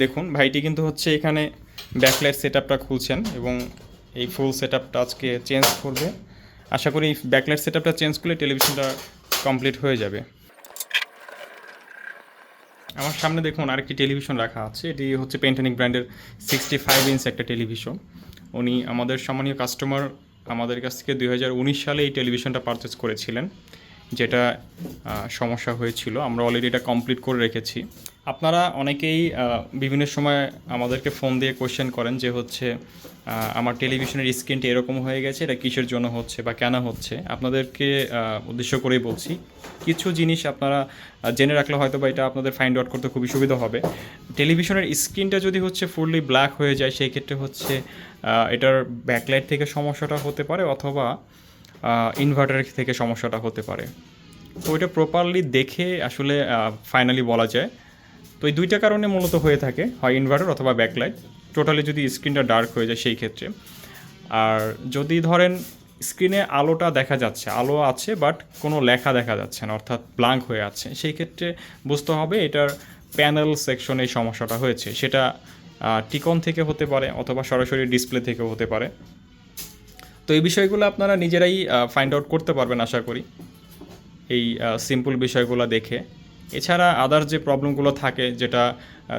দেখুন ভাইটি কিন্তু হচ্ছে এখানে ব্যাকলাইট সেটআপটা খুলছেন এবং এই ফুল সেটআপটা আজকে চেঞ্জ করবে। আশা করি এই ব্যাকলাইট সেটআপটা চেঞ্জ করলে টেলিভিশনটা কমপ্লিট হয়ে যাবে। আমার সামনে দেখুন আরেকটি টেলিভিশন রাখা আছে। এটি হচ্ছে পেন্টানিক ব্র্যান্ডের 65 ইঞ্চ একটা টেলিভিশন। উনি আমাদের সম্মানীয় কাস্টমার আমাদের কাছ থেকে 2019 সালে এই টেলিভিশনটা পারচেস করেছিলেন, যেটা সমস্যা হয়েছিল। আমরা অলরেডি এটা কমপ্লিট করে রেখেছি। আপনারা অনেকেই বিভিন্ন সময় আমাদেরকে ফোন দিয়ে কোয়েশ্চেন করেন যে হচ্ছে আমার টেলিভিশনের স্ক্রিনটা এরকম হয়ে গেছে, এটা কিসের জন্য হচ্ছে বা কেন হচ্ছে। আপনাদেরকে উদ্দেশ্য করেই বলছি, কিছু জিনিস আপনারা জেনে রাখলে হয়তো বা এটা আপনাদের ফাইন্ড আউট করতে খুবই সুবিধা হবে। টেলিভিশনের স্ক্রিনটা যদি হচ্ছে ফুললি ব্ল্যাক হয়ে যায়, সেই ক্ষেত্রে হচ্ছে এটার ব্যাকলাইট থেকে সমস্যাটা হতে পারে, অথবা ইনভার্টার থেকে সমস্যাটা হতে পারে। তো এটা প্রপারলি দেখে আসলে ফাইনালি বলা যায়। তো এই দুইটা কারণে মূলত হয়ে থাকে, হয় ইনভার্টার অথবা ব্যাকলাইট। টোটালি যদি স্ক্রিনটা ডার্ক হয়ে যায় সেই ক্ষেত্রে। আর যদি ধরেন স্ক্রিনে আলোটা দেখা যাচ্ছে, আলো আছে বাট কোনো লেখা দেখা যাচ্ছে না, অর্থাৎ ব্ল্যাঙ্ক হয়ে আছে, সেই ক্ষেত্রে বুঝতে হবে এটার প্যানেল সেকশনে এই সমস্যাটা হয়েছে। সেটা টিকন থেকে হতে পারে অথবা সরাসরি ডিসপ্লে থেকেও হতে পারে। তো এই বিষয়গুলো আপনারা নিজেরাই ফাইন্ড আউট করতে পারবেন আশা করি, এই সিম্পল বিষয়গুলো দেখে। এছাড়া আদার যে প্রবলেমগুলো থাকে, যেটা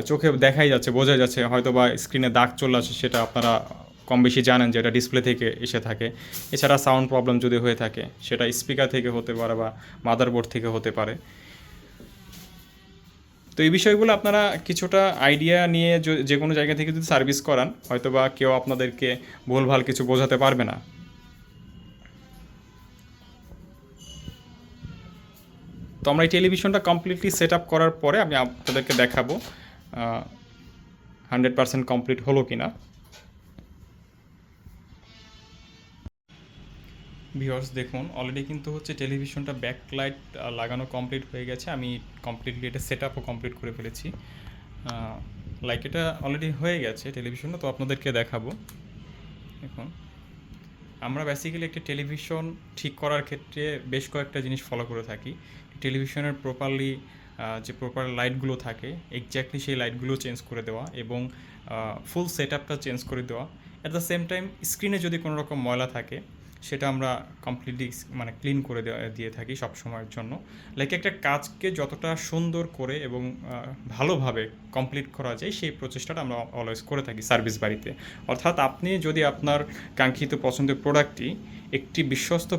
চোখে দেখাই যাচ্ছে, বোঝা যাচ্ছে, হয়তো বা স্ক্রিনে দাগ চলে আসে, সেটা আপনারা কম বেশি জানেন যে এটা ডিসপ্লে থেকে এসে থাকে। এছাড়া সাউন্ড প্রবলেম যদি হয়ে থাকে, সেটা স্পিকার থেকে হতে পারে বা মাদারবোর্ড থেকে হতে পারে। তো এই বিষয়গুলো আপনারা কিছুটা আইডিয়া নিয়ে যে কোনো জায়গা থেকে যদি সার্ভিস করান, হয়তো বা কেউ আপনাদেরকে ভুলভাল কিছু বোঝাতে পারবে না। তো আমরা এই টেলিভিশনটা কমপ্লিটলি সেট আপ করার পরে আমি আপনাদেরকে দেখাবো 100% কমপ্লিট হলো কি না। ভিউয়ার্স দেখুন, অলরেডি কিন্তু হচ্ছে টেলিভিশনটা ব্যাকলাইট লাগানো কমপ্লিট হয়ে গেছে। আমি কমপ্লিটলি এটা সেট আপও কমপ্লিট করে ফেলেছি। লাইক এটা অলরেডি হয়ে গেছে টেলিভিশনটা, তো আপনাদেরকে দেখাবো। দেখুন, আমরা বেসিক্যালি একটা টেলিভিশন ঠিক করার ক্ষেত্রে বেশ কয়েকটা জিনিস ফলো করে থাকি। টেলিভিশনের প্রপারলি যে প্রপার লাইটগুলো থাকে, এক্স্যাক্টলি সেই লাইটগুলো চেঞ্জ করে দেওয়া এবং ফুল সেট আপটা চেঞ্জ করে দেওয়া। অ্যাট দ্য সেম টাইম স্ক্রিনে যদি কোনো রকম ময়লা থাকে, সেটা আমরা কমপ্লিটলি মানে ক্লিন করে দিয়ে থাকি সব সময়ের জন্য। লাইক একটা কাজকে যতটা সুন্দর করে এবং ভালোভাবে কমপ্লিট করা যায়, সেই প্রচেষ্টাটা আমরা অলওয়েজ করে থাকি সার্ভিস বাড়িতে। অর্থাৎ আপনি যদি আপনার কাঙ্ক্ষিত পছন্দের প্রোডাক্টটি একটি বিশ্বস্ত